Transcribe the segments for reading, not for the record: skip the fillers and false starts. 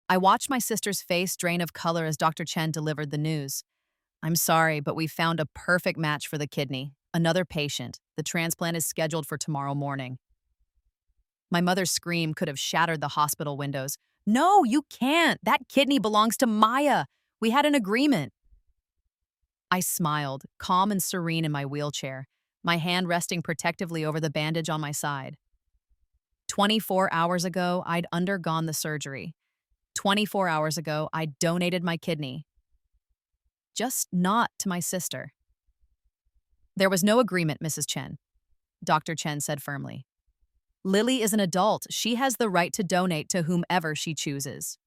I watched my sister's face drain of color as Dr. Chen delivered the news. I'm sorry, but we found a perfect match for the kidney. Another patient. The transplant is scheduled for tomorrow morning. My mother's scream could have shattered the hospital windows. No, you can't. That kidney belongs to Maya. We had an agreement. I smiled, calm and serene in my wheelchair, my hand resting protectively over the bandage on my side. 24 hours ago, I'd undergone the surgery. 24 hours ago, I donated my kidney. Just not to my sister. There was no agreement, Mrs. Chen, Dr. Chen said firmly. Lily is an adult. She has the right to donate to whomever she chooses.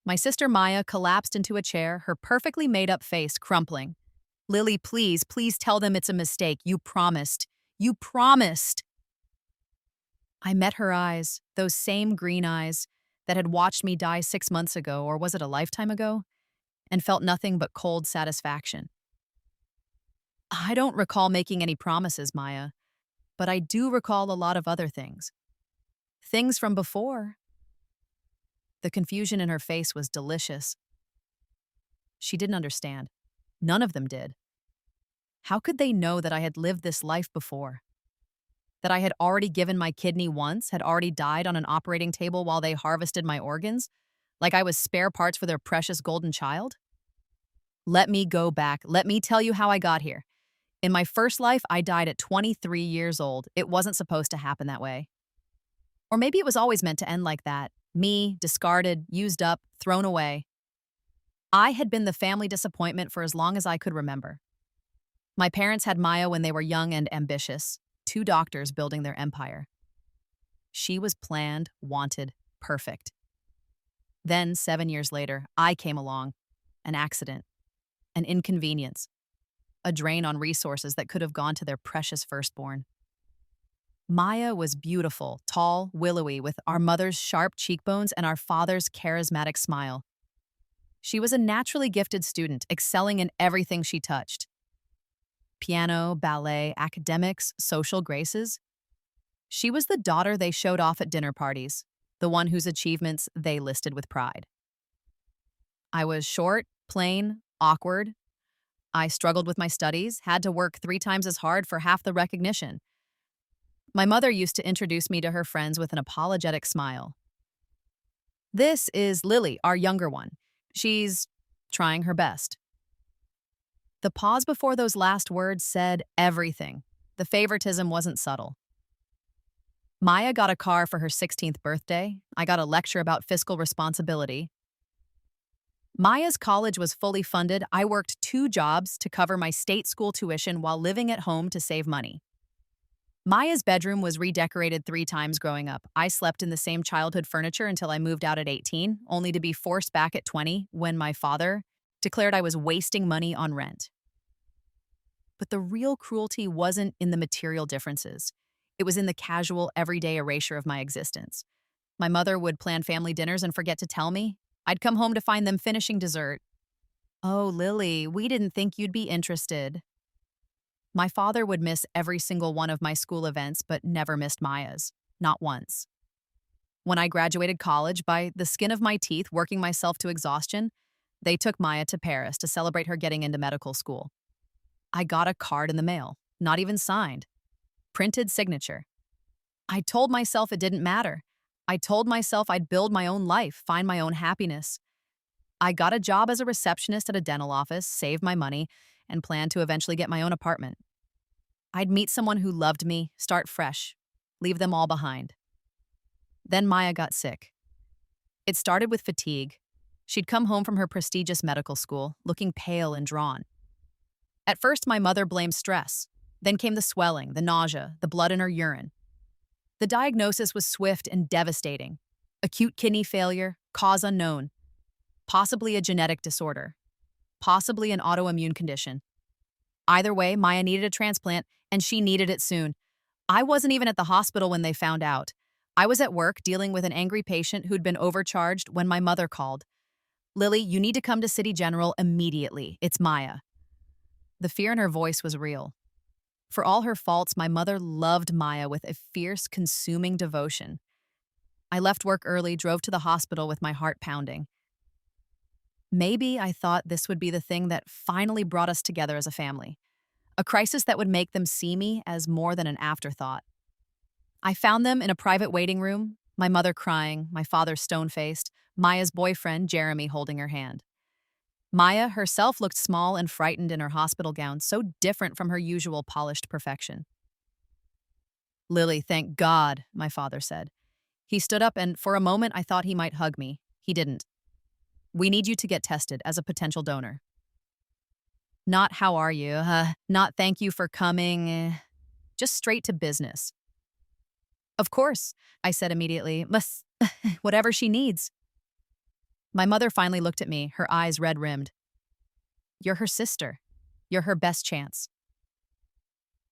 My sister Maya collapsed into a chair, her perfectly made-up face crumpling. Lily, please, please tell them it's a mistake. You promised. You promised. I met her eyes, those same green eyes that had watched me die 6 months ago, or was it a lifetime ago, and felt nothing but cold satisfaction. I don't recall making any promises, Maya, but I do recall a lot of other things. Things from before. The confusion in her face was delicious. She didn't understand. None of them did. How could they know that I had lived this life before? That I had already given my kidney once, had already died on an operating table while they harvested my organs, like I was spare parts for their precious golden child? Let me go back. Let me tell you how I got here. In my first life, I died at 23 years old. It wasn't supposed to happen that way. Or maybe it was always meant to end like that. Me, discarded, used up, thrown away. I had been the family disappointment for as long as I could remember. My parents had Maya when they were young and ambitious, 2 doctors building their empire. She was planned, wanted, perfect. Then, 7 years later, I came along. An accident. An inconvenience. A drain on resources that could have gone to their precious firstborn. Maya was beautiful, tall, willowy, with our mother's sharp cheekbones and our father's charismatic smile. She was a naturally gifted student, excelling in everything she touched. Piano, ballet, academics, social graces. She was the daughter they showed off at dinner parties, the one whose achievements they listed with pride. I was short, plain, awkward. I struggled with my studies, had to work 3 times as hard for half the recognition. My mother used to introduce me to her friends with an apologetic smile. This is Lily, our younger one. She's trying her best. The pause before those last words said everything. The favoritism wasn't subtle. Maya got a car for her 16th birthday. I got a lecture about fiscal responsibility. Maya's college was fully funded. I worked 2 jobs to cover my state school tuition while living at home to save money. Maya's bedroom was redecorated 3 times growing up. I slept in the same childhood furniture until I moved out at 18, only to be forced back at 20 when my father declared I was wasting money on rent. But the real cruelty wasn't in the material differences. It was in the casual, everyday erasure of my existence. My mother would plan family dinners and forget to tell me. I'd come home to find them finishing dessert. Oh, Lily, we didn't think you'd be interested. My father would miss every single one of my school events, but never missed Maya's. Not once. When I graduated college, by the skin of my teeth, working myself to exhaustion, they took Maya to Paris to celebrate her getting into medical school. I got a card in the mail, not even signed. Printed signature. I told myself it didn't matter. I told myself I'd build my own life, find my own happiness. I got a job as a receptionist at a dental office, saved my money, and planned to eventually get my own apartment. I'd meet someone who loved me, start fresh, leave them all behind. Then Maya got sick. It started with fatigue. She'd come home from her prestigious medical school, looking pale and drawn. At first, my mother blamed stress. Then came the swelling, the nausea, the blood in her urine. The diagnosis was swift and devastating. Acute kidney failure, cause unknown. Possibly a genetic disorder. Possibly an autoimmune condition. Either way, Maya needed a transplant, and she needed it soon. I wasn't even at the hospital when they found out. I was at work dealing with an angry patient who'd been overcharged when my mother called. Lily, you need to come to City General immediately. It's Maya. The fear in her voice was real. For all her faults, my mother loved Maya with a fierce, consuming devotion. I left work early, drove to the hospital with my heart pounding. Maybe I thought this would be the thing that finally brought us together as a family, a crisis that would make them see me as more than an afterthought. I found them in a private waiting room, my mother crying, my father stone-faced, Maya's boyfriend, Jeremy, holding her hand. Maya herself looked small and frightened in her hospital gown, so different from her usual polished perfection. "Lily, thank God," my father said. He stood up, and for a moment I thought he might hug me. He didn't. "We need you to get tested as a potential donor." Not "how are you," not "thank you for coming," just straight to business. "Of course," I said immediately. "Must, whatever she needs." My mother finally looked at me, her eyes red-rimmed. "You're her sister. You're her best chance."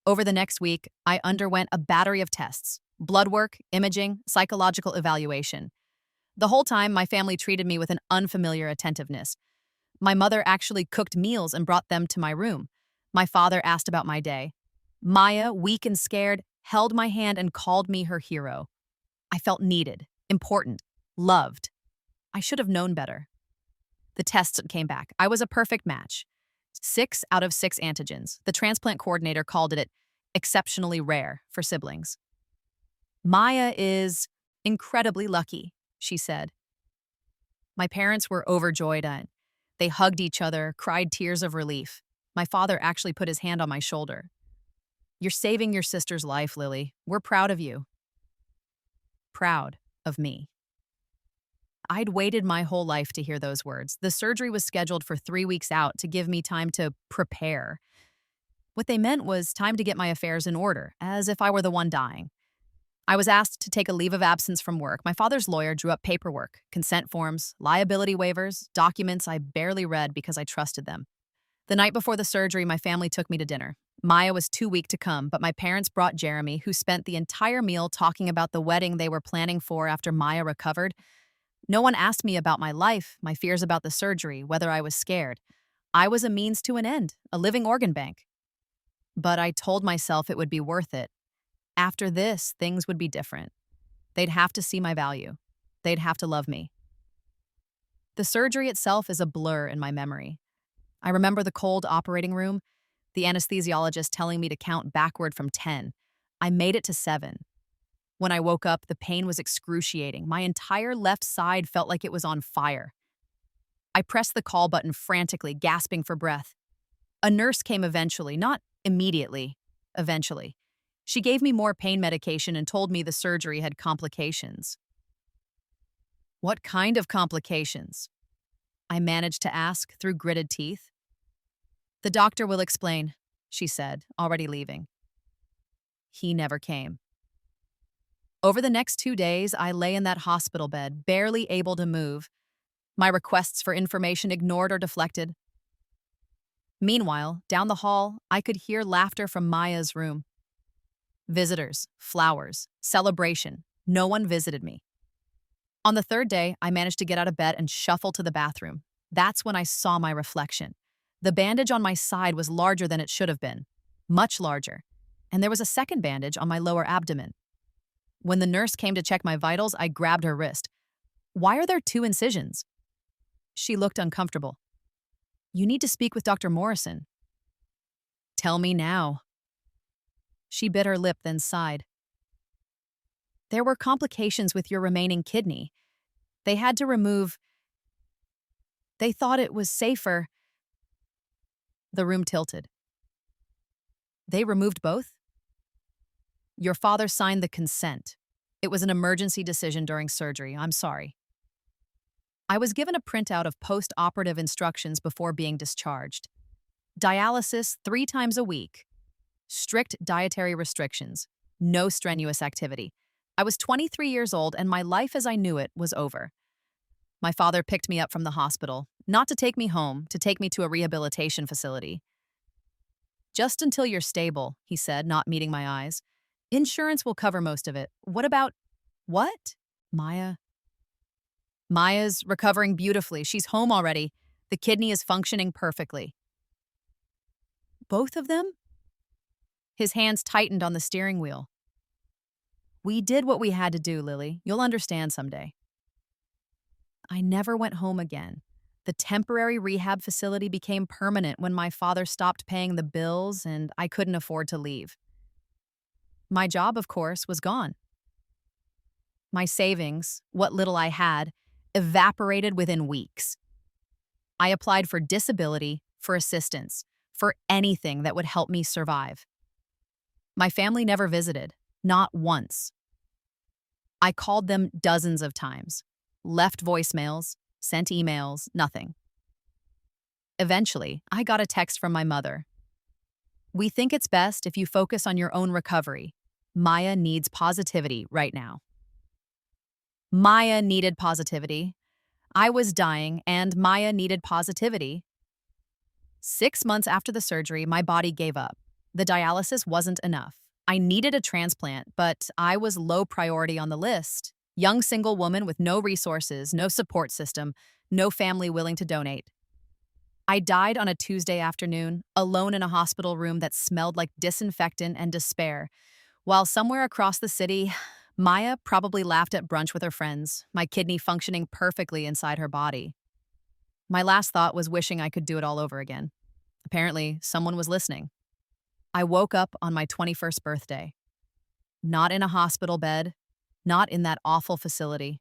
Over the next week, I underwent a battery of tests: blood work, imaging, psychological evaluation. The whole time, my family treated me with an unfamiliar attentiveness. My mother actually cooked meals and brought them to my room. My father asked about my day. Maya, weak and scared, held my hand and called me her hero. I felt needed, important, loved. I should have known better. The tests came back. I was a perfect match. 6 out of 6 antigens. The transplant coordinator called it exceptionally rare for siblings. "Maya is incredibly lucky," she said. My parents were overjoyed. They hugged each other, cried tears of relief. My father actually put his hand on my shoulder. "You're saving your sister's life, Lily. We're proud of you." Proud of me. I'd waited my whole life to hear those words. The surgery was scheduled for 3 weeks out to give me time to prepare. What they meant was time to get my affairs in order, as if I were the one dying. I was asked to take a leave of absence from work. My father's lawyer drew up paperwork, consent forms, liability waivers, documents I barely read because I trusted them. The night before the surgery, my family took me to dinner. Maya was too weak to come, but my parents brought Jeremy, who spent the entire meal talking about the wedding they were planning for after Maya recovered. No one asked me about my life, my fears about the surgery, whether I was scared. I was a means to an end, a living organ bank. But I told myself it would be worth it. After this, things would be different. They'd have to see my value. They'd have to love me. The surgery itself is a blur in my memory. I remember the cold operating room, the anesthesiologist telling me to count backward from 10. I made it to 7. When I woke up, the pain was excruciating. My entire left side felt like it was on fire. I pressed the call button frantically, gasping for breath. A nurse came eventually, not immediately, eventually. She gave me more pain medication and told me the surgery had complications. "What kind of complications?" I managed to ask through gritted teeth. "The doctor will explain," she said, already leaving. He never came. Over the next 2 days, I lay in that hospital bed, barely able to move, my requests for information ignored or deflected. Meanwhile, down the hall, I could hear laughter from Maya's room. Visitors, flowers, celebration. No one visited me. On the 3rd day, I managed to get out of bed and shuffle to the bathroom. That's when I saw my reflection. The bandage on my side was larger than it should have been, much larger, and there was a second bandage on my lower abdomen. When the nurse came to check my vitals, I grabbed her wrist. "Why are there 2 incisions?" She looked uncomfortable. "You need to speak with Dr. Morrison." "Tell me now." She bit her lip, then sighed. "There were complications with your remaining kidney. They had to remove. They thought it was safer." The room tilted. "They removed both?" "Your father signed the consent. It was an emergency decision during surgery. I'm sorry." I was given a printout of post-operative instructions before being discharged. Dialysis 3 times a week. Strict dietary restrictions. No strenuous activity. I was 23 years old, and my life as I knew it was over. My father picked me up from the hospital, not to take me home, to take me to a rehabilitation facility. "Just until you're stable," he said, not meeting my eyes. "Insurance will cover most of it. What about—" "What?" "Maya." "Maya's recovering beautifully. She's home already. The kidney is functioning perfectly." "Both of them?" His hands tightened on the steering wheel. We did what we had to do, Lily. You'll understand someday. I never went home again. The temporary rehab facility became permanent when my father stopped paying the bills and I couldn't afford to leave. My job, of course, was gone. My savings, what little I had, evaporated within weeks. I applied for disability, for assistance, for anything that would help me survive. My family never visited, not once. I called them dozens of times, left voicemails, sent emails, nothing. Eventually, I got a text from my mother. We think it's best if you focus on your own recovery. Maya needs positivity right now. Maya needed positivity. I was dying, and Maya needed positivity. 6 months after the surgery, my body gave up. The dialysis wasn't enough. I needed a transplant, but I was low priority on the list. Young single woman with no resources, no support system, no family willing to donate. I died on a Tuesday afternoon, alone in a hospital room that smelled like disinfectant and despair, while somewhere across the city, Maya probably laughed at brunch with her friends, my kidney functioning perfectly inside her body. My last thought was wishing I could do it all over again. Apparently, someone was listening. I woke up on my 21st birthday. Not in a hospital bed, not in that awful facility.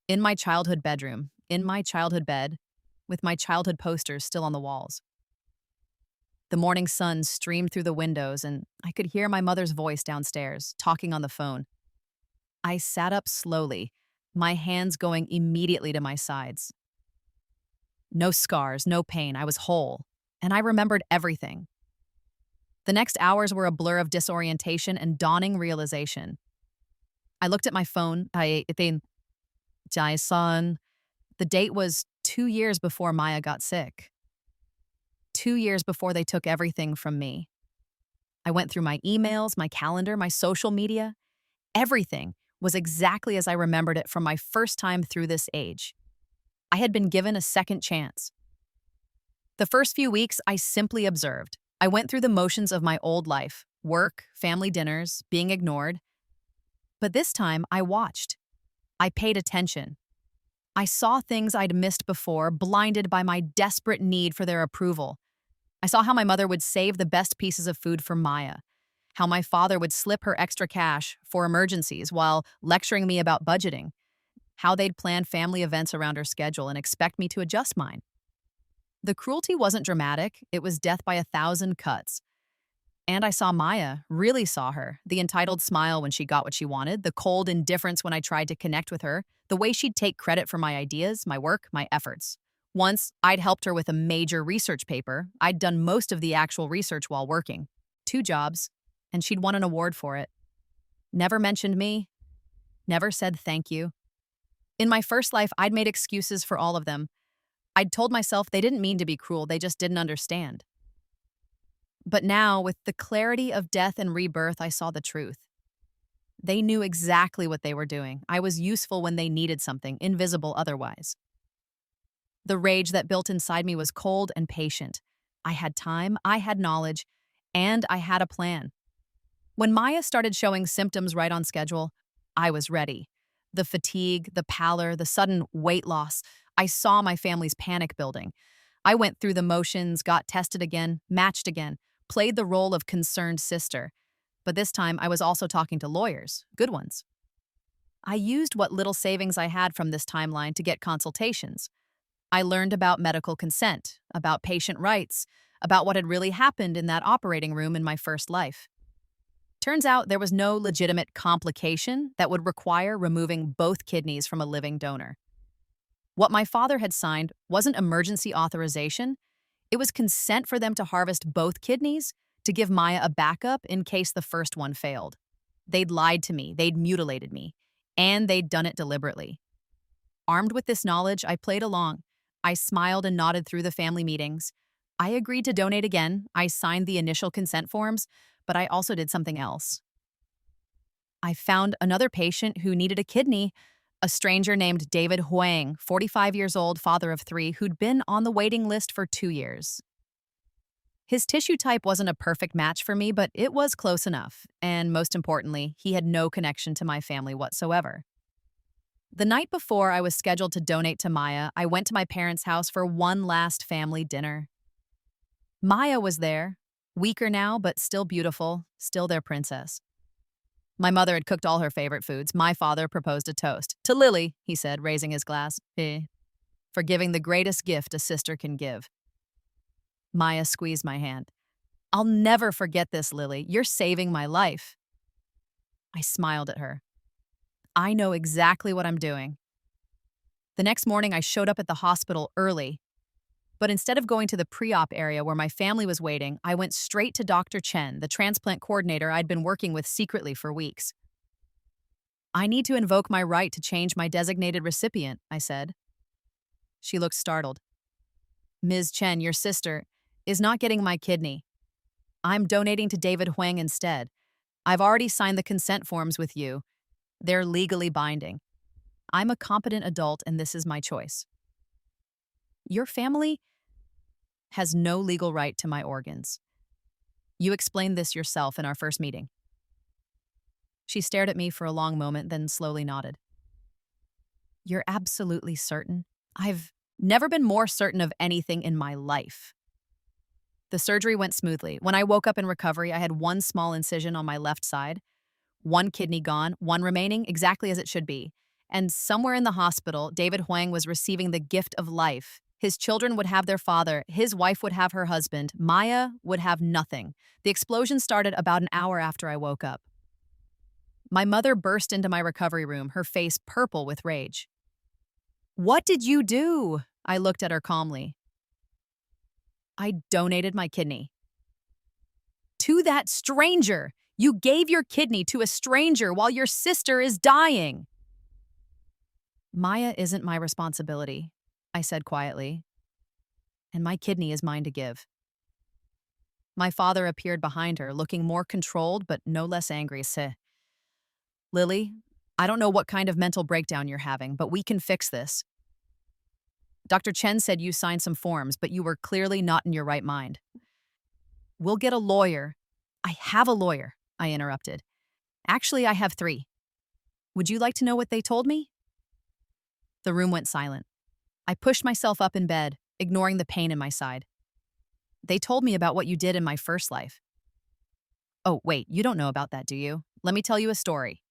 In my childhood bedroom, in my childhood bed, with my childhood posters still on the walls. The morning sun streamed through the windows, and I could hear my mother's voice downstairs, talking on the phone. I sat up slowly, my hands going immediately to my sides. No scars, no pain, I was whole, and I remembered everything. The next hours were a blur of disorientation and dawning realization. I looked at my phone. Jason. The date was 2 years before Maya got sick. 2 years before they took everything from me. I went through my emails, my calendar, my social media. Everything was exactly as I remembered it from my first time through this age. I had been given a second chance. The first few weeks, I simply observed. I went through the motions of my old life, work, family dinners, being ignored. But this time, I watched. I paid attention. I saw things I'd missed before, blinded by my desperate need for their approval. I saw how my mother would save the best pieces of food for Maya, how my father would slip her extra cash for emergencies while lecturing me about budgeting, how they'd plan family events around her schedule and expect me to adjust mine. The cruelty wasn't dramatic, it was death by 1,000 cuts. And I saw Maya, really saw her, the entitled smile when she got what she wanted, the cold indifference when I tried to connect with her, the way she'd take credit for my ideas, my work, my efforts. Once, I'd helped her with a major research paper. I'd done most of the actual research while working. 2 jobs, and she'd won an award for it. Never mentioned me, never said thank you. In my first life, I'd made excuses for all of them. I'd told myself they didn't mean to be cruel, they just didn't understand. But now, with the clarity of death and rebirth, I saw the truth. They knew exactly what they were doing. I was useful when they needed something, invisible otherwise. The rage that built inside me was cold and patient. I had time, I had knowledge, and I had a plan. When Maya started showing symptoms right on schedule, I was ready. The fatigue, the pallor, the sudden weight loss, I saw my family's panic building. I went through the motions, got tested again, matched again, played the role of concerned sister. But this time, I was also talking to lawyers, good ones. I used what little savings I had from this timeline to get consultations. I learned about medical consent, about patient rights, about what had really happened in that operating room in my first life. Turns out there was no legitimate complication that would require removing both kidneys from a living donor. What my father had signed wasn't emergency authorization. It was consent for them to harvest both kidneys to give Maya a backup in case the first one failed. They'd lied to me, they'd mutilated me, and they'd done it deliberately. Armed with this knowledge, I played along. I smiled and nodded through the family meetings. I agreed to donate again. I signed the initial consent forms, but I also did something else. I found another patient who needed a kidney, a stranger named David Huang, 45 years old, father of 3, who'd been on the waiting list for 2 years. His tissue type wasn't a perfect match for me, but it was close enough. And most importantly, he had no connection to my family whatsoever. The night before I was scheduled to donate to Maya, I went to my parents' house for one last family dinner. Maya was there, weaker now, but still beautiful, still their princess. My mother had cooked all her favorite foods. My father proposed a toast. To Lily, he said, raising his glass, for giving the greatest gift a sister can give. Maya squeezed my hand. I'll never forget this, Lily. You're saving my life. I smiled at her. I know exactly what I'm doing. The next morning, I showed up at the hospital early. But instead of going to the pre-op area where my family was waiting, I went straight to Dr. Chen, the transplant coordinator I'd been working with secretly for weeks. I need to invoke my right to change my designated recipient, I said. She looked startled. Ms. Chen, your sister, is not getting my kidney. I'm donating to David Huang instead. I've already signed the consent forms with you. They're legally binding. I'm a competent adult and this is my choice. Your family has no legal right to my organs. You explained this yourself in our first meeting. She stared at me for a long moment, then slowly nodded. You're absolutely certain? I've never been more certain of anything in my life. The surgery went smoothly. When I woke up in recovery, I had one small incision on my left side, one kidney gone, one remaining, exactly as it should be. And somewhere in the hospital, David Huang was receiving the gift of life. His children would have their father, his wife would have her husband, Maya would have nothing. The explosion started about an hour after I woke up. My mother burst into my recovery room, her face purple with rage. What did you do? I looked at her calmly. I donated my kidney. To that stranger! You gave your kidney to a stranger while your sister is dying! Maya isn't my responsibility, I said quietly, and my kidney is mine to give. My father appeared behind her, looking more controlled but no less angry. Lily, I don't know what kind of mental breakdown you're having, but we can fix this. Dr. Chen said you signed some forms, but you were clearly not in your right mind. We'll get a lawyer. I have a lawyer, I interrupted. Actually, I have 3. Would you like to know what they told me? The room went silent. I pushed myself up in bed, ignoring the pain in my side. They told me about what you did in my first life. Oh, wait, you don't know about that, do you? Let me tell you a story.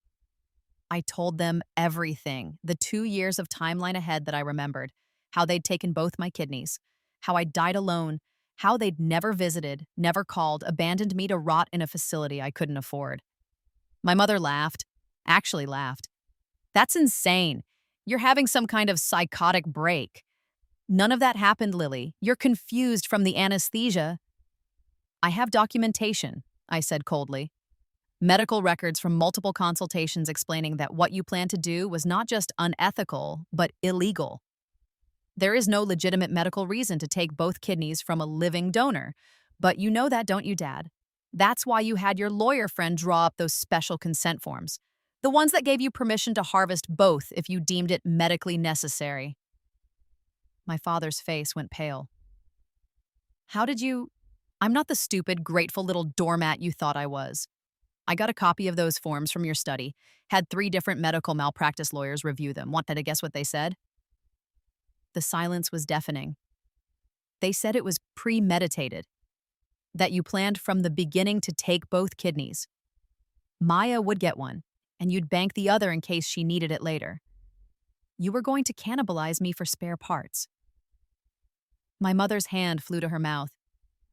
I told them everything, the 2 years of timeline ahead that I remembered, how they'd taken both my kidneys, how I died alone, how they'd never visited, never called, abandoned me to rot in a facility I couldn't afford. My mother laughed, actually laughed. That's insane. You're having some kind of psychotic break. None of that happened, Lily. You're confused from the anesthesia. I have documentation, I said coldly. Medical records from multiple consultations explaining that what you planned to do was not just unethical, but illegal. There is no legitimate medical reason to take both kidneys from a living donor. But you know that, don't you, Dad? That's why you had your lawyer friend draw up those special consent forms. The ones that gave you permission to harvest both if you deemed it medically necessary. My father's face went pale. How did you... I'm not the stupid, grateful little doormat you thought I was. I got a copy of those forms from your study, had 3 different medical malpractice lawyers review them. Want to guess what they said? The silence was deafening. They said it was premeditated, that you planned from the beginning to take both kidneys. Maya would get one, and you'd bank the other in case she needed it later. You were going to cannibalize me for spare parts. My mother's hand flew to her mouth.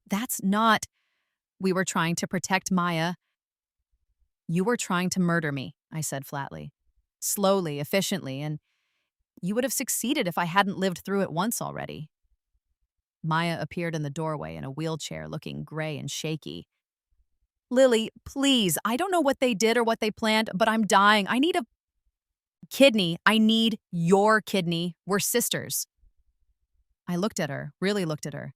That's not... We were trying to protect Maya. You were trying to murder me, I said flatly. Slowly, efficiently, and you would have succeeded if I hadn't lived through it once already. Maya appeared in the doorway in a wheelchair, looking gray and shaky. Lily, please, I don't know what they did or what they planned, but I'm dying. I need a kidney. I need your kidney. We're sisters. I looked at her, really looked at her.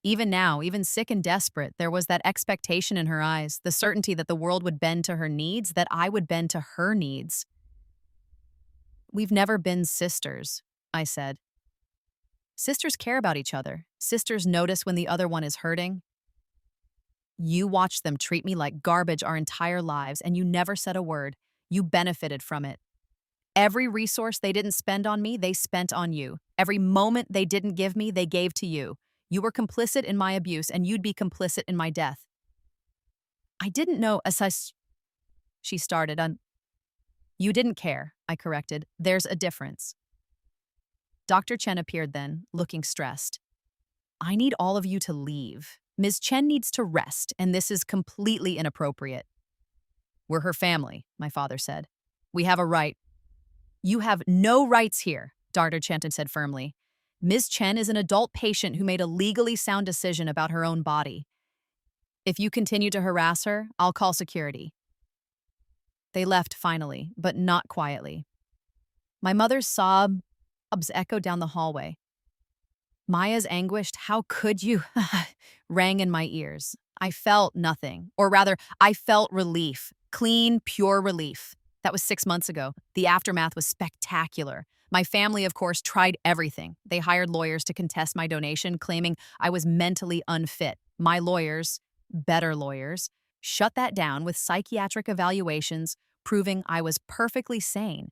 Even now, even sick and desperate, there was that expectation in her eyes, the certainty that the world would bend to her needs, that I would bend to her needs. We've never been sisters, I said. Sisters care about each other. Sisters notice when the other one is hurting. You watched them treat me like garbage our entire lives, and you never said a word. You benefited from it. Every resource they didn't spend on me, they spent on you. Every moment they didn't give me, they gave to you. You were complicit in my abuse, and you'd be complicit in my death. I didn't know, she started. You didn't care, I corrected. There's a difference. Dr. Chen appeared then, looking stressed. I need all of you to leave. Ms. Chen needs to rest, and this is completely inappropriate. We're her family, my father said. We have a right. You have no rights here, Dr. Chen said firmly. Ms. Chen is an adult patient who made a legally sound decision about her own body. If you continue to harass her, I'll call security. They left finally, but not quietly. My mother's sobs echoed down the hallway. Maya's anguished, "How could you?" rang in my ears. I felt nothing, or rather, I felt relief. Clean, pure relief. That was 6 months ago. The aftermath was spectacular. My family, of course, tried everything. They hired lawyers to contest my donation, claiming I was mentally unfit. My lawyers, better lawyers, shut that down with psychiatric evaluations, proving I was perfectly sane.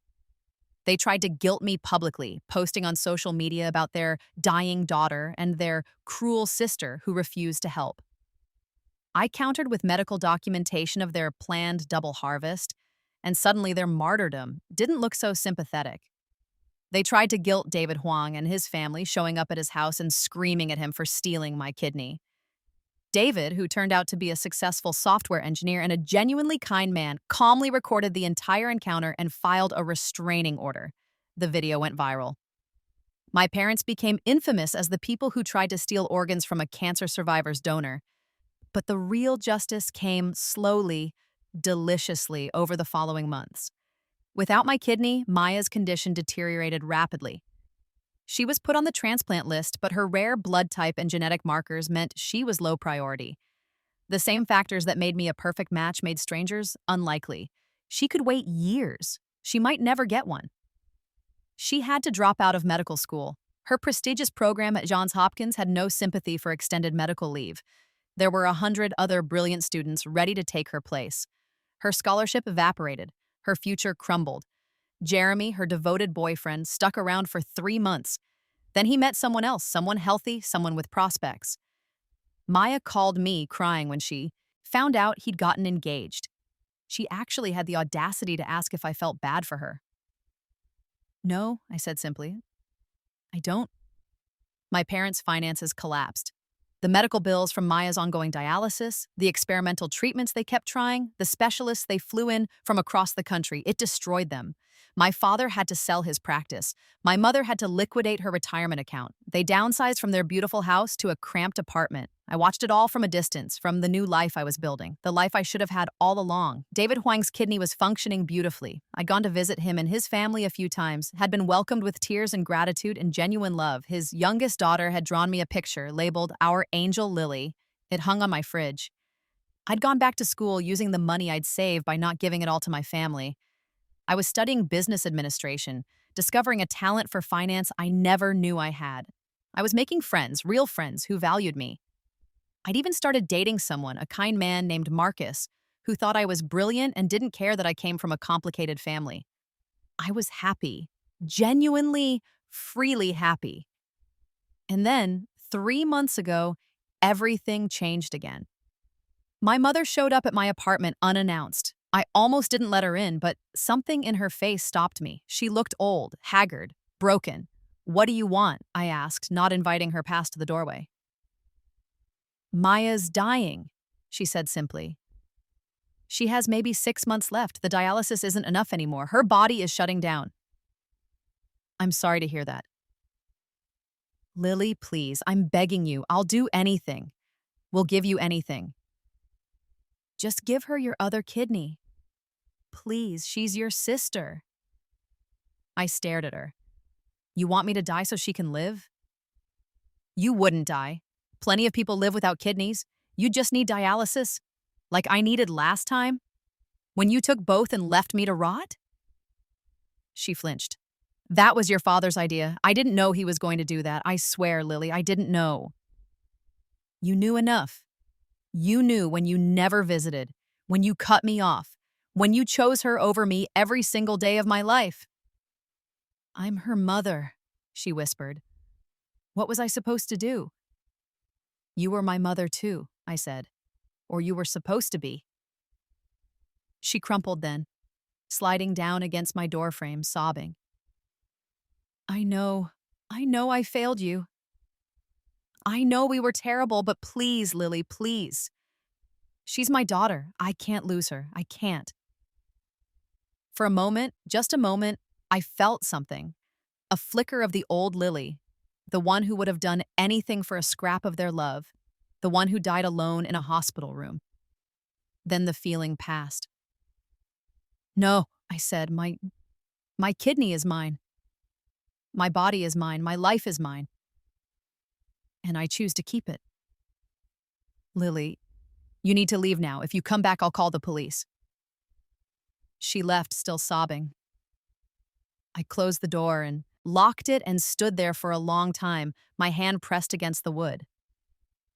They tried to guilt me publicly, posting on social media about their dying daughter and their cruel sister who refused to help. I countered with medical documentation of their planned double harvest, and suddenly their martyrdom didn't look so sympathetic. They tried to guilt David Huang and his family, showing up at his house and screaming at him for stealing my kidney. David, who turned out to be a successful software engineer and a genuinely kind man, calmly recorded the entire encounter and filed a restraining order. The video went viral. My parents became infamous as the people who tried to steal organs from a cancer survivor's donor. But the real justice came slowly, deliciously over the following months. Without my kidney, Maya's condition deteriorated rapidly. She was put on the transplant list, but her rare blood type and genetic markers meant she was low priority. The same factors that made me a perfect match made strangers unlikely. She could wait years. She might never get one. She had to drop out of medical school. Her prestigious program at Johns Hopkins had no sympathy for extended medical leave. There were 100 other brilliant students ready to take her place. Her scholarship evaporated. Her future crumbled. Jeremy, her devoted boyfriend, stuck around for 3 months. Then he met someone else, someone healthy, someone with prospects. Maya called me crying when she found out he'd gotten engaged. She actually had the audacity to ask if I felt bad for her. No, I said simply. I don't. My parents' finances collapsed. The medical bills from Maya's ongoing dialysis, the experimental treatments they kept trying, the specialists they flew in from across the country, it destroyed them. My father had to sell his practice. My mother had to liquidate her retirement account. They downsized from their beautiful house to a cramped apartment. I watched it all from a distance, from the new life I was building, the life I should have had all along. David Huang's kidney was functioning beautifully. I'd gone to visit him and his family a few times, had been welcomed with tears and gratitude and genuine love. His youngest daughter had drawn me a picture labeled "Our Angel Lily." It hung on my fridge. I'd gone back to school using the money I'd saved by not giving it all to my family. I was studying business administration, discovering a talent for finance I never knew I had. I was making friends, real friends, who valued me. I'd even started dating someone, a kind man named Marcus, who thought I was brilliant and didn't care that I came from a complicated family. I was happy, genuinely, freely happy. And then, 3 months ago, everything changed again. My mother showed up at my apartment unannounced. I almost didn't let her in, but something in her face stopped me. She looked old, haggard, broken. "What do you want?" I asked, not inviting her past the doorway. "Maya's dying," she said simply. "She has maybe 6 months left. The dialysis isn't enough anymore. Her body is shutting down." "I'm sorry to hear that." "Lily, please, I'm begging you. I'll do anything. We'll give you anything. Just give her your other kidney. Please, she's your sister." I stared at her. "You want me to die so she can live?" "You wouldn't die. Plenty of people live without kidneys. You just need dialysis. Like I needed last time? When you took both and left me to rot?" She flinched. "That was your father's idea. I didn't know he was going to do that. I swear, Lily, I didn't know." "You knew enough." You knew when you never visited, when you cut me off, when you chose her over me every single day of my life. I'm her mother, she whispered. What was I supposed to do? You were my mother too, I said. Or you were supposed to be. She crumpled then, sliding down against my doorframe, sobbing. I know I failed you. I know we were terrible, but please, Lily, please. She's my daughter. I can't lose her. I can't. For a moment, just a moment, I felt something. A flicker of the old Lily, the one who would have done anything for a scrap of their love, the one who died alone in a hospital room. Then the feeling passed. No, I said, my kidney is mine. My body is mine. My life is mine. And I choose to keep it. Lily, you need to leave now. If you come back, I'll call the police. She left, still sobbing. I closed the door and locked it and stood there for a long time, my hand pressed against the wood.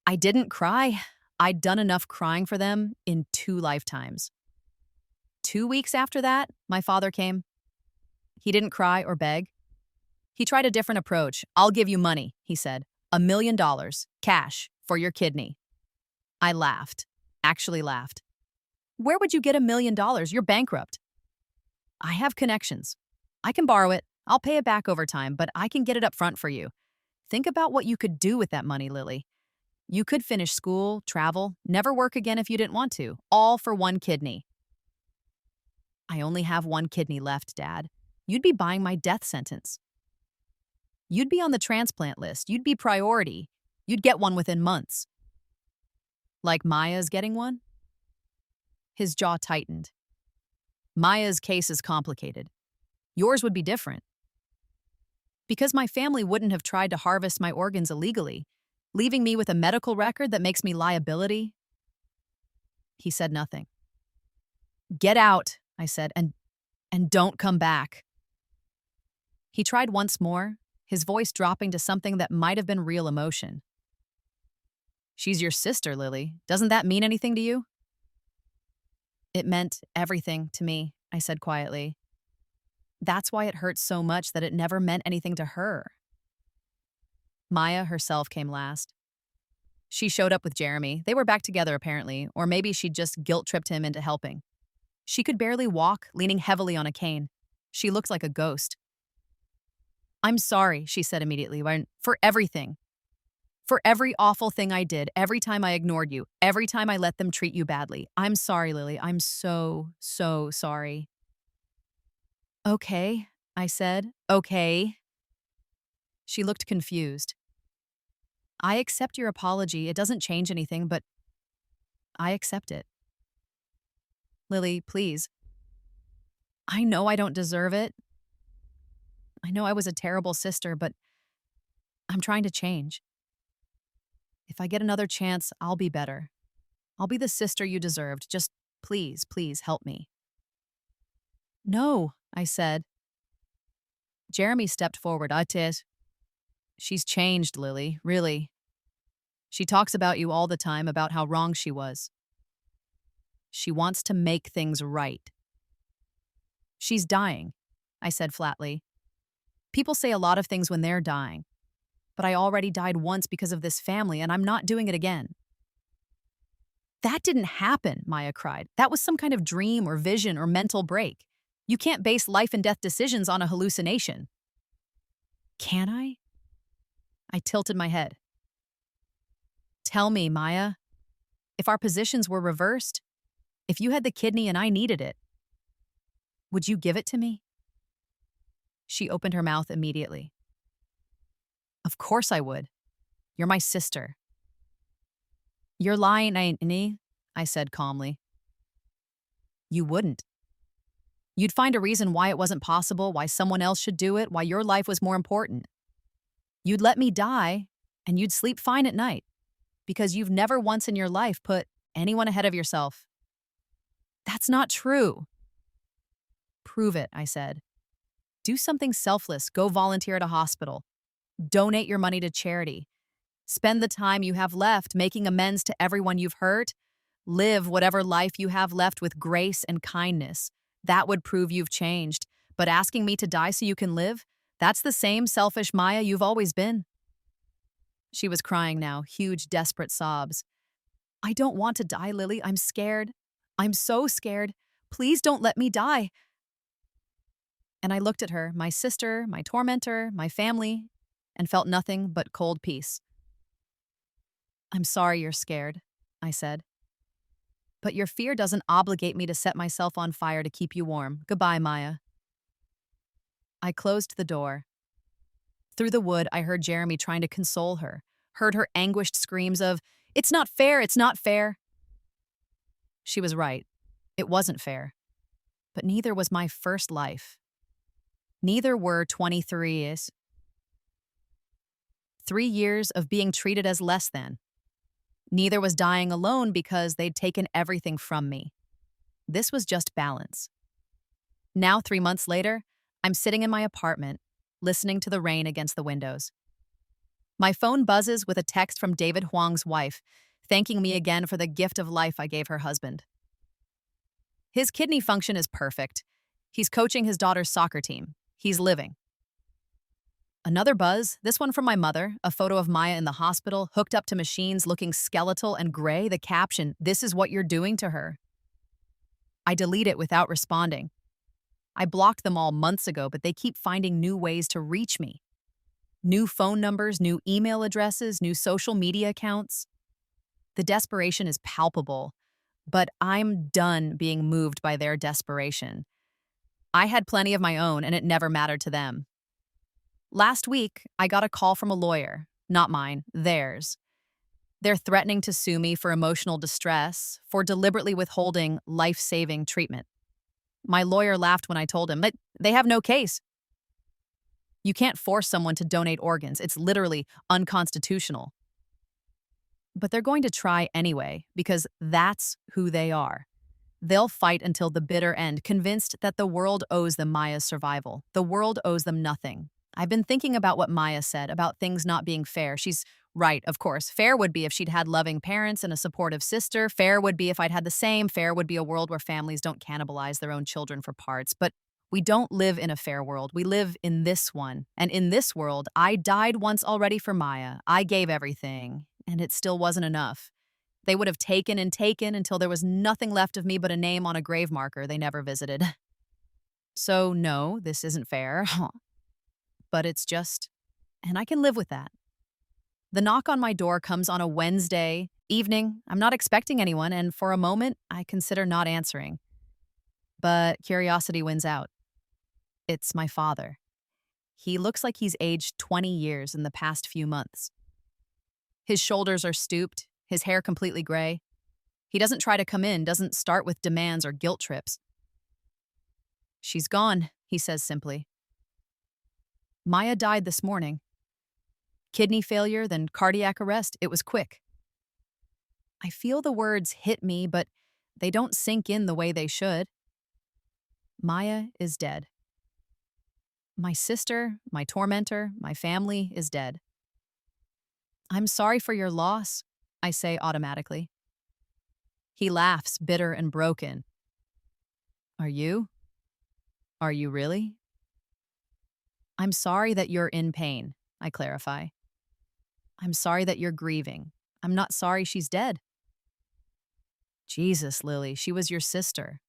I didn't cry. I'd done enough crying for them in 2 lifetimes. 2 weeks after that, my father came. He didn't cry or beg. He tried a different approach. I'll give you money, he said. $1 million, cash, for your kidney. I laughed. Actually laughed. Where would you get $1 million? You're bankrupt. I have connections. I can borrow it. I'll pay it back over time, but I can get it up front for you. Think about what you could do with that money, Lily. You could finish school, travel, never work again if you didn't want to, all for 1 kidney. I only have 1 kidney left, Dad. You'd be buying my death sentence. You'd be on the transplant list. You'd be priority. You'd get one within months. Like Maya's getting one? His jaw tightened. Maya's case is complicated. Yours would be different. Because my family wouldn't have tried to harvest my organs illegally, leaving me with a medical record that makes me liability. He said nothing. Get out, I said, and don't come back. He tried once more, his voice dropping to something that might have been real emotion. She's your sister, Lily. Doesn't that mean anything to you? It meant everything to me, I said quietly. That's why it hurts so much that it never meant anything to her. Maya herself came last. She showed up with Jeremy. They were back together apparently, or maybe she'd just guilt-tripped him into helping. She could barely walk, leaning heavily on a cane. She looked like a ghost. I'm sorry, she said immediately, for everything. For every awful thing I did, every time I ignored you, every time I let them treat you badly. I'm sorry, Lily. I'm so sorry. Okay, I said. Okay. She looked confused. I accept your apology. It doesn't change anything, but I accept it. Lily, please. I know I don't deserve it. I know I was a terrible sister, but I'm trying to change. If I get another chance, I'll be better. I'll be the sister you deserved. Just please help me. No, I said. Jeremy stepped forward. She's changed, Lily, really. She talks about you all the time, about how wrong she was. She wants to make things right. She's dying, I said flatly. People say a lot of things when they're dying, but I already died once because of this family, and I'm not doing it again. That didn't happen, Maya cried. That was some kind of dream or vision or mental break. You can't base life and death decisions on a hallucination. Can I? I tilted my head. Tell me, Maya, if our positions were reversed, if you had the kidney and I needed it, would you give it to me? She opened her mouth immediately. Of course I would. You're my sister. You're lying, I said calmly. You wouldn't. You'd find a reason why it wasn't possible, why someone else should do it, why your life was more important. You'd let me die, and you'd sleep fine at night, because you've never once in your life put anyone ahead of yourself. That's not true. Prove it, I said. Do something selfless. Go volunteer at a hospital. Donate your money to charity. Spend the time you have left making amends to everyone you've hurt. Live whatever life you have left with grace and kindness. That would prove you've changed. But asking me to die so you can live? That's the same selfish Maya you've always been. She was crying now, huge, desperate sobs. I don't want to die, Lily. I'm scared. I'm so scared. Please don't let me die. And I looked at her, my sister, my tormentor, my family, and felt nothing but cold peace. I'm sorry you're scared, I said. But your fear doesn't obligate me to set myself on fire to keep you warm. Goodbye, Maya. I closed the door. Through the wood, I heard Jeremy trying to console her, heard her anguished screams of, "It's not fair, it's not fair." She was right. It wasn't fair. But neither was my first life. Neither were 23 years. 3 years of being treated as less than. Neither was dying alone because they'd taken everything from me. This was just balance. Now, 3 months later, I'm sitting in my apartment, listening to the rain against the windows. My phone buzzes with a text from David Huang's wife, thanking me again for the gift of life I gave her husband. His kidney function is perfect. He's coaching his daughter's soccer team. He's living. Another buzz, this one from my mother, a photo of Maya in the hospital, hooked up to machines looking skeletal and gray, the caption, "This is what you're doing to her." I delete it without responding. I blocked them all months ago, but they keep finding new ways to reach me. New phone numbers, new email addresses, new social media accounts. The desperation is palpable, but I'm done being moved by their desperation. I had plenty of my own, and it never mattered to them. Last week, I got a call from a lawyer. Not mine, theirs. They're threatening to sue me for emotional distress, for deliberately withholding life-saving treatment. My lawyer laughed when I told him that they have no case. You can't force someone to donate organs. It's literally unconstitutional. But they're going to try anyway, because that's who they are. They'll fight until the bitter end, convinced that the world owes them Maya's survival. The world owes them nothing. I've been thinking about what Maya said about things not being fair. She's right, of course. Fair would be if she'd had loving parents and a supportive sister. Fair would be if I'd had the same. Fair would be a world where families don't cannibalize their own children for parts. But we don't live in a fair world. We live in this one. And in this world, I died once already for Maya. I gave everything, and it still wasn't enough. They would have taken and taken until there was nothing left of me but a name on a grave marker they never visited. So no, this isn't fair. But it's just, and I can live with that. The knock on my door comes on a Wednesday evening. I'm not expecting anyone, and for a moment, I consider not answering. But curiosity wins out. It's my father. He looks like he's aged 20 years in the past few months. His shoulders are stooped, his hair completely gray. He doesn't try to come in, doesn't start with demands or guilt trips. "She's gone," he says simply. Maya died this morning. Kidney failure, then cardiac arrest. It was quick. I feel the words hit me, but they don't sink in the way they should. Maya is dead. My sister, my tormentor, my family is dead. I'm sorry for your loss, I say automatically. He laughs, bitter and broken. Are you? Are you really? I'm sorry that you're in pain, I clarify. I'm sorry that you're grieving. I'm not sorry she's dead. Jesus, Lily, she was your sister.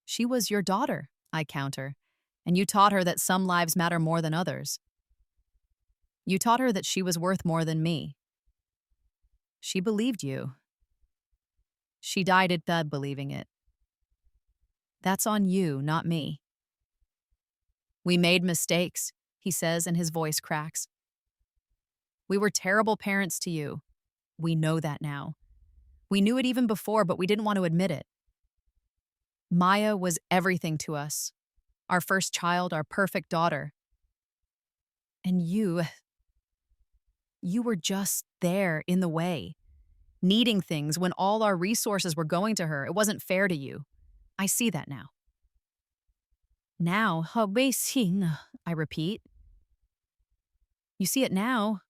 She was your daughter, I counter, and you taught her that some lives matter more than others. You taught her that she was worth more than me. She believed you. She died at bed believing it. That's on you, not me. We made mistakes, he says, and his voice cracks. We were terrible parents to you. We know that now. We knew it even before, but we didn't want to admit it. Maya was everything to us. Our first child, our perfect daughter. And you were just there in the way, needing things when all our resources were going to her. It wasn't fair to you. I see that now. Now, I repeat. You see it now.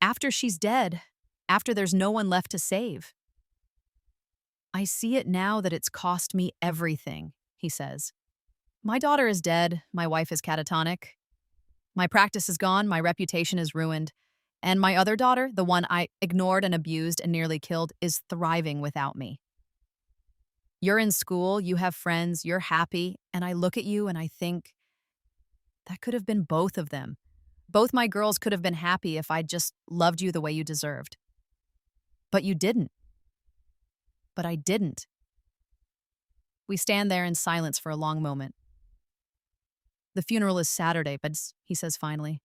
After she's dead, after there's no one left to save. I see it now that it's cost me everything, he says. My daughter is dead, my wife is catatonic. My practice is gone, my reputation is ruined. And my other daughter, the one I ignored and abused and nearly killed, is thriving without me. You're in school, you have friends, you're happy, and I look at you and I think, that could have been both of them. Both my girls could have been happy if I'd just loved you the way you deserved. But you didn't. But I didn't. We stand there in silence for a long moment. The funeral is Saturday, but he says finally,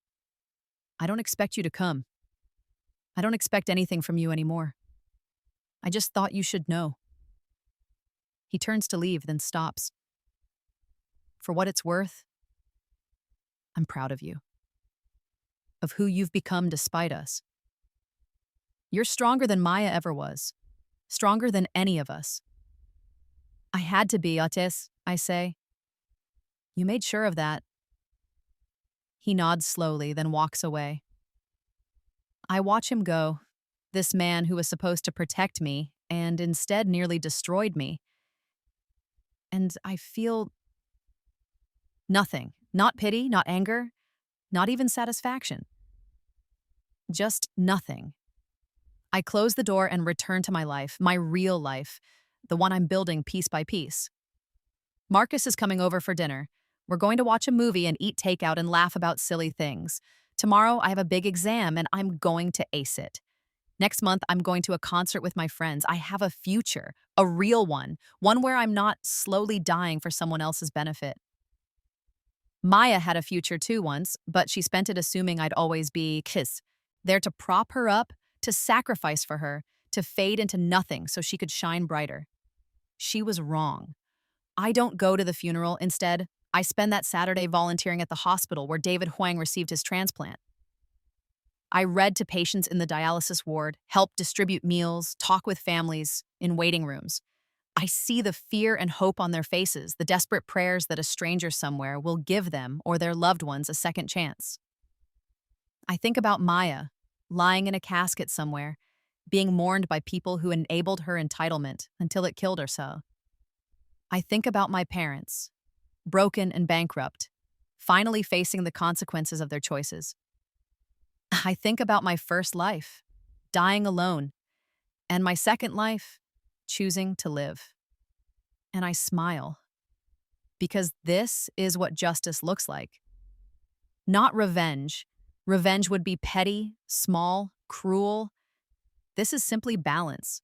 I don't expect you to come. I don't expect anything from you anymore. I just thought you should know. He turns to leave, then stops. For what it's worth, I'm proud of you. Of who you've become despite us. You're stronger than Maya ever was. Stronger than any of us. I had to be, Otis, I say. You made sure of that. He nods slowly, then walks away. I watch him go, this man who was supposed to protect me and instead nearly destroyed me. And I feel nothing. Not pity, not anger, not even satisfaction. Just nothing. I close the door and return to my life, my real life, the one I'm building piece by piece. Marcus is coming over for dinner. We're going to watch a movie and eat takeout and laugh about silly things. Tomorrow, I have a big exam and I'm going to ace it. Next month, I'm going to a concert with my friends. I have a future, a real one where I'm not slowly dying for someone else's benefit. Maya had a future too once, but she spent it assuming I'd always be there to prop her up, to sacrifice for her, to fade into nothing so she could shine brighter. She was wrong. I don't go to the funeral. Instead, I spend that Saturday volunteering at the hospital where David Huang received his transplant. I read to patients in the dialysis ward, help distribute meals, talk with families in waiting rooms. I see the fear and hope on their faces, the desperate prayers that a stranger somewhere will give them or their loved ones a second chance. I think about Maya, lying in a casket somewhere, being mourned by people who enabled her entitlement until it killed her so. I think about my parents, broken and bankrupt, finally facing the consequences of their choices. I think about my first life, dying alone, and my second life, choosing to live. And I smile, because this is what justice looks like. Not revenge. Revenge would be petty, small, cruel. This is simply balance.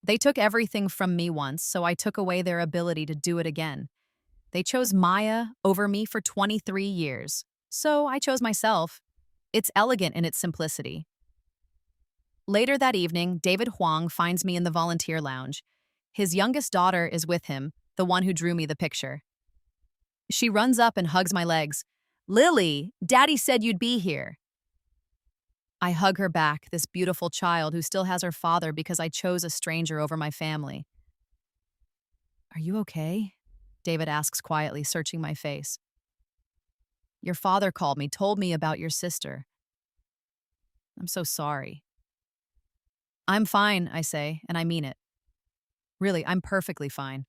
They took everything from me once, so I took away their ability to do it again. They chose Maya over me for 23 years, so I chose myself. It's elegant in its simplicity. Later that evening, David Huang finds me in the volunteer lounge. His youngest daughter is with him, the one who drew me the picture. She runs up and hugs my legs. Lily, Daddy said you'd be here. I hug her back, this beautiful child who still has her father because I chose a stranger over my family. Are you okay? David asks quietly, searching my face. Your father called me, told me about your sister. I'm so sorry. I'm fine, I say, and I mean it. Really, I'm perfectly fine.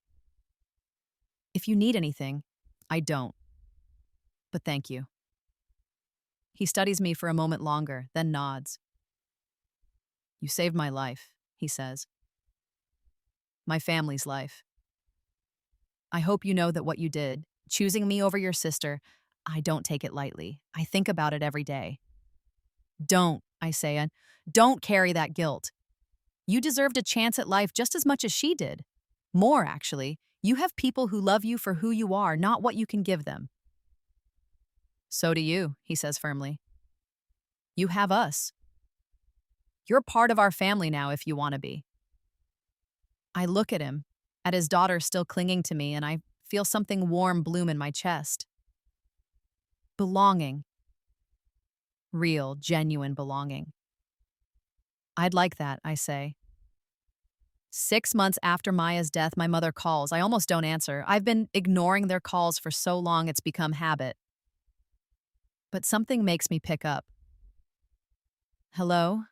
If you need anything, I don't. But thank you. He studies me for a moment longer, then nods. You saved my life, he says. My family's life. I hope you know that what you did, choosing me over your sister, I don't take it lightly. I think about it every day. Don't, I say, and don't carry that guilt. You deserved a chance at life just as much as she did. More, actually. You have people who love you for who you are, not what you can give them. So do you, he says firmly. You have us. You're part of our family now if you want to be. I look at him, at his daughter still clinging to me, and I feel something warm bloom in my chest. Belonging. Real, genuine belonging. I'd like that, I say. 6 months after Maya's death, my mother calls. I almost don't answer. I've been ignoring their calls for so long it's become habit. But something makes me pick up. Hello?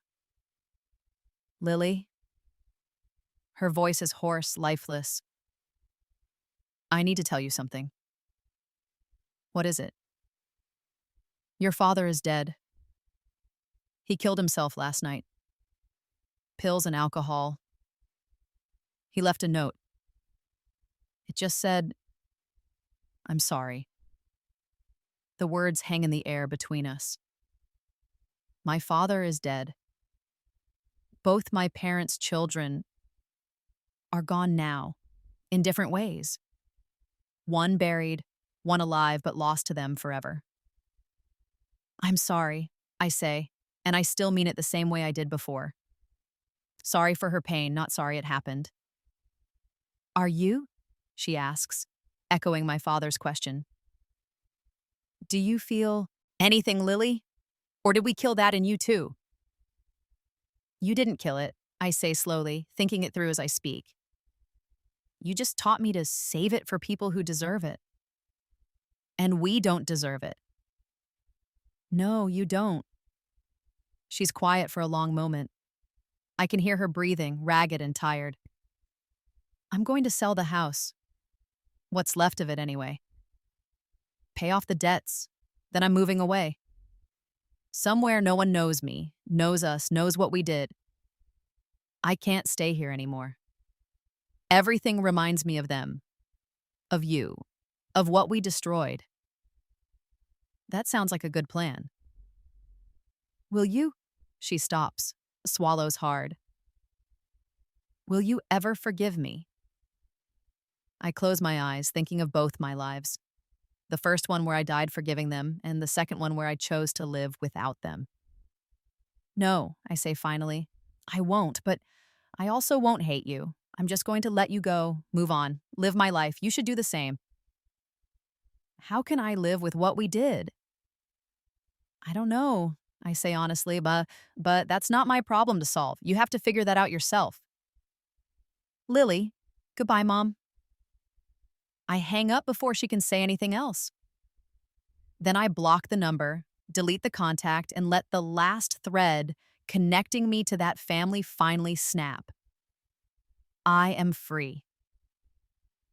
Lily? Her voice is hoarse, lifeless. I need to tell you something. What is it? Your father is dead. He killed himself last night. Pills and alcohol. He left a note. It just said, I'm sorry. The words hang in the air between us. My father is dead. Both my parents' children are gone now, in different ways. One buried, one alive, but lost to them forever. I'm sorry, I say, and I still mean it the same way I did before. Sorry for her pain, not sorry it happened. Are you? She asks, echoing my father's question. Do you feel anything, Lily? Or did we kill that in you too? You didn't kill it, I say slowly, thinking it through as I speak. You just taught me to save it for people who deserve it. And we don't deserve it. No, you don't. She's quiet for a long moment. I can hear her breathing, ragged and tired. I'm going to sell the house. What's left of it, anyway. Pay off the debts. Then I'm moving away. Somewhere no one knows me, knows us, knows what we did. I can't stay here anymore. Everything reminds me of them, of you, of what we destroyed. That sounds like a good plan. Will you? She stops, swallows hard. Will you ever forgive me? I close my eyes, thinking of both my lives. The first one where I died forgiving them, and the second one where I chose to live without them. No, I say finally. I won't, but I also won't hate you. I'm just going to let you go, move on, live my life. You should do the same. How can I live with what we did? I don't know, I say honestly, but that's not my problem to solve. You have to figure that out yourself. Lily, goodbye, Mom. I hang up before she can say anything else. Then I block the number, delete the contact, and let the last thread connecting me to that family finally snap. I am free.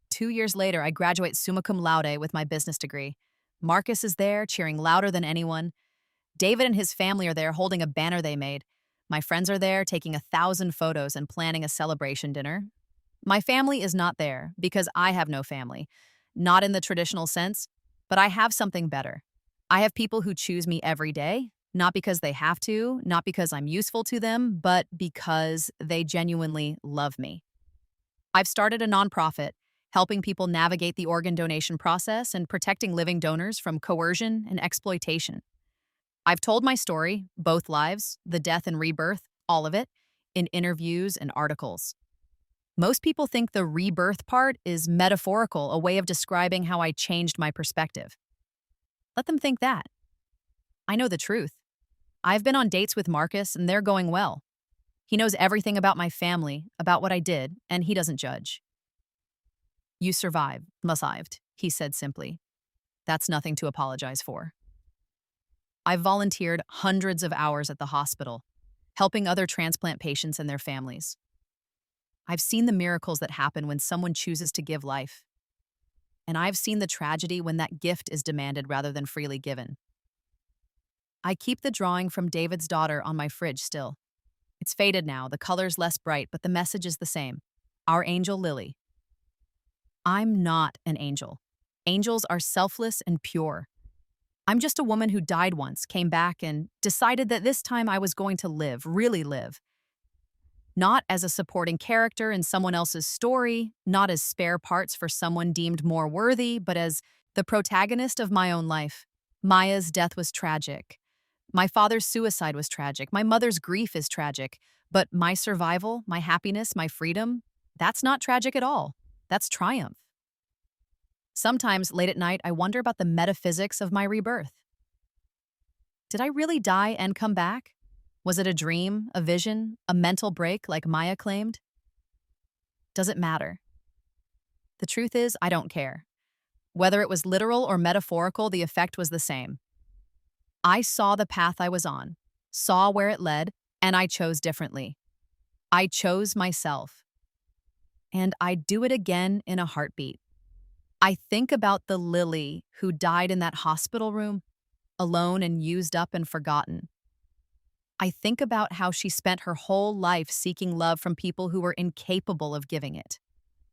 2 years later, I graduate summa cum laude with my business degree. Marcus is there, cheering louder than anyone. David and his family are there holding a banner they made. My friends are there taking 1,000 photos and planning a celebration dinner. My family is not there because I have no family. Not in the traditional sense, but I have something better. I have people who choose me every day, not because they have to, not because I'm useful to them, but because they genuinely love me. I've started a nonprofit, helping people navigate the organ donation process and protecting living donors from coercion and exploitation. I've told my story, both lives, the death and rebirth, all of it, in interviews and articles. Most people think the rebirth part is metaphorical, a way of describing how I changed my perspective. Let them think that. I know the truth. I've been on dates with Marcus, and they're going well. He knows everything about my family, about what I did, and he doesn't judge. You survived, he said simply. That's nothing to apologize for. I've volunteered hundreds of hours at the hospital, helping other transplant patients and their families. I've seen the miracles that happen when someone chooses to give life. And I've seen the tragedy when that gift is demanded rather than freely given. I keep the drawing from David's daughter on my fridge still. It's faded now, the color's less bright, but the message is the same. Our angel Lily. I'm not an angel. Angels are selfless and pure. I'm just a woman who died once, came back, and decided that this time I was going to live, really live. Not as a supporting character in someone else's story, not as spare parts for someone deemed more worthy, but as the protagonist of my own life. Maya's death was tragic. My father's suicide was tragic. My mother's grief is tragic. But my survival, my happiness, my freedom, that's not tragic at all. That's triumph. Sometimes, late at night, I wonder about the metaphysics of my rebirth. Did I really die and come back? Was it a dream, a vision, a mental break like Maya claimed? Does it matter? The truth is, I don't care. Whether it was literal or metaphorical, the effect was the same. I saw the path I was on, saw where it led, and I chose differently. I chose myself. And I'd do it again in a heartbeat. I think about the Lily who died in that hospital room, alone and used up and forgotten. I think about how she spent her whole life seeking love from people who were incapable of giving it.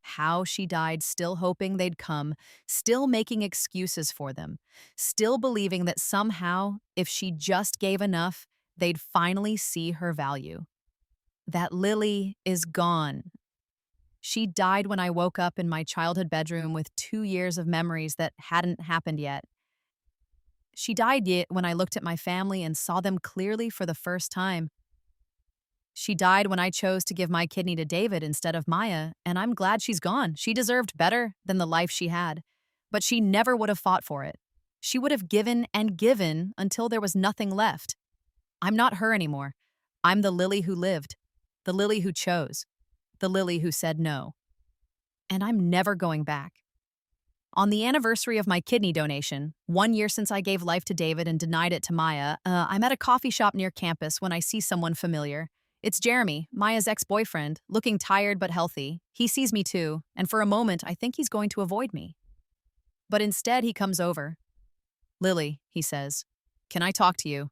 How she died still hoping they'd come, still making excuses for them, still believing that somehow, if she just gave enough, they'd finally see her value. That Lily is gone. She died when I woke up in my childhood bedroom with 2 years of memories that hadn't happened yet. She died yet when I looked at my family and saw them clearly for the first time. She died when I chose to give my kidney to David instead of Maya, and I'm glad she's gone. She deserved better than the life she had. But she never would have fought for it. She would have given and given until there was nothing left. I'm not her anymore. I'm the Lily who lived, the Lily who chose, the Lily who said no. And I'm never going back. On the anniversary of my kidney donation, 1 year since I gave life to David and denied it to Maya, I'm at a coffee shop near campus when I see someone familiar. It's Jeremy, Maya's ex-boyfriend, looking tired but healthy. He sees me too, and for a moment I think he's going to avoid me. But instead he comes over. "Lily," he says, "can I talk to you?"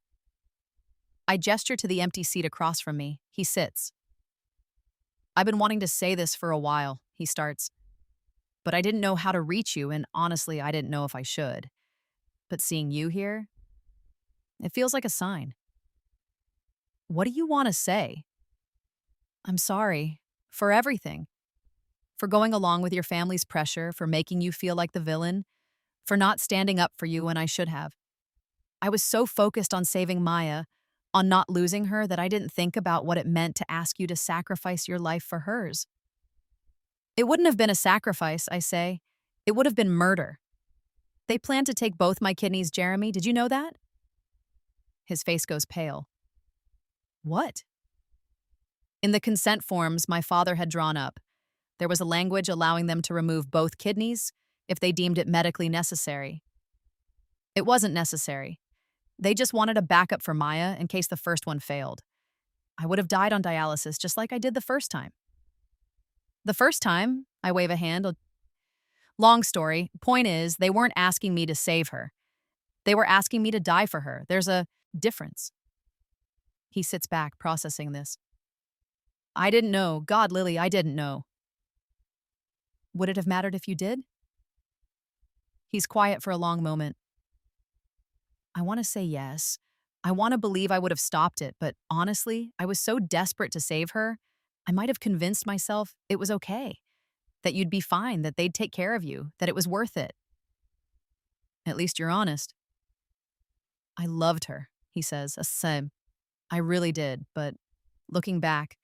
I gesture to the empty seat across from me. He sits. "I've been wanting to say this for a while," he starts. "But I didn't know how to reach you, and honestly, I didn't know if I should. But seeing you here, it feels like a sign." "What do you want to say?" "I'm sorry. For everything. For going along with your family's pressure, for making you feel like the villain, for not standing up for you when I should have. I was so focused on saving Maya, on not losing her, that I didn't think about what it meant to ask you to sacrifice your life for hers." "It wouldn't have been a sacrifice," I say. "It would have been murder. They planned to take both my kidneys, Jeremy. Did you know that?" His face goes pale. "What?" "In the consent forms my father had drawn up, there was a language allowing them to remove both kidneys if they deemed it medically necessary. It wasn't necessary. They just wanted a backup for Maya in case the first one failed. I would have died on dialysis just like I did the first time." "The first time?" I wave a hand. "Long story. Point is, they weren't asking me to save her. They were asking me to die for her. There's a difference." He sits back, processing this. "I didn't know. God, Lily, I didn't know." "Would it have mattered if you did?" He's quiet for a long moment. "I want to say yes. I want to believe I would have stopped it, but honestly, I was so desperate to save her, I might have convinced myself it was okay, that you'd be fine, that they'd take care of you, that it was worth it." "At least you're honest." "I loved her," he says, "same. I really did, but looking back,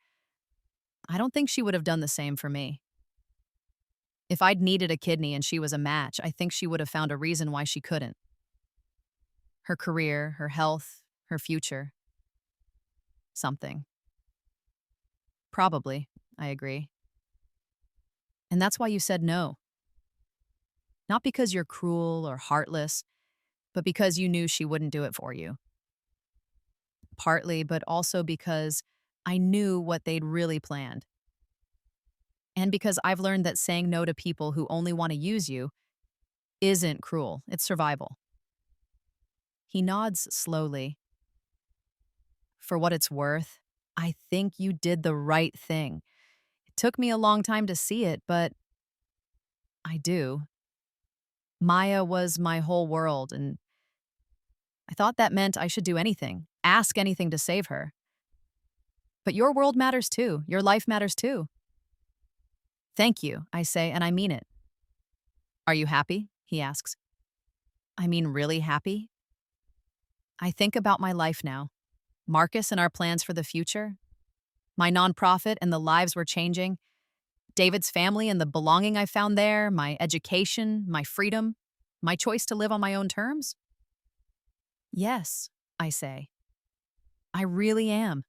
I don't think she would have done the same for me. If I'd needed a kidney and she was a match, I think she would have found a reason why she couldn't. Her career, her health, her future. Something." "Probably," I agree. "And that's why you said no. Not because you're cruel or heartless, but because you knew she wouldn't do it for you. Partly, but also because I knew what they'd really planned. And because I've learned that saying no to people who only want to use you isn't cruel, it's survival." He nods slowly. "For what it's worth, I think you did the right thing. It took me a long time to see it, but I do. Maya was my whole world, and I thought that meant I should do anything, ask anything to save her. But your world matters too. Your life matters too." "Thank you," I say, and I mean it. "Are you happy?" he asks. "I mean really happy?" I think about my life now, Marcus and our plans for the future, my nonprofit and the lives we're changing, David's family and the belonging I found there, my education, my freedom, my choice to live on my own terms. "Yes," I say. "I really am."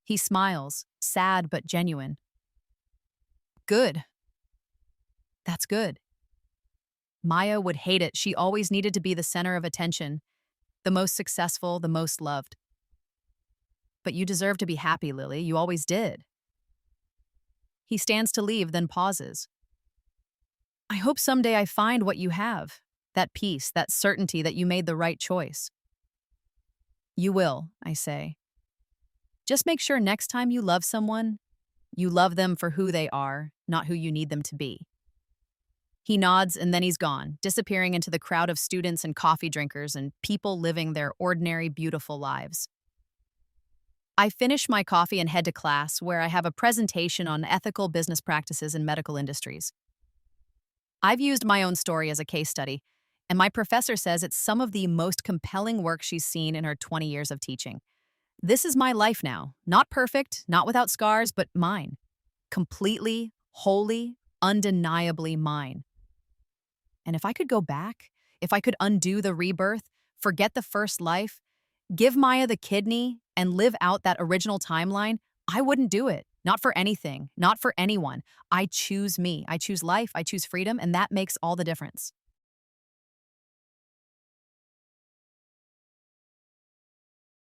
He smiles, sad but genuine. "Good. That's good." Maya would hate it. She always needed to be the center of attention, the most successful, the most loved. But you deserve to be happy, Lily. You always did. He stands to leave, then pauses. I hope someday I find what you have. That peace, that certainty that you made the right choice. You will, I say. Just make sure next time you love someone, you love them for who they are, not who you need them to be. He nods and then he's gone, disappearing into the crowd of students and coffee drinkers and people living their ordinary, beautiful lives. I finish my coffee and head to class, where I have a presentation on ethical business practices in medical industries. I've used my own story as a case study, and my professor says it's some of the most compelling work she's seen in her 20 years of teaching. This is my life now. Not perfect, not without scars, but mine. Completely, wholly, undeniably mine. And if I could go back, if I could undo the rebirth, forget the first life, give Maya the kidney, and live out that original timeline, I wouldn't do it. Not for anything, not for anyone. I choose me. I choose life, I choose freedom, and that makes all the difference.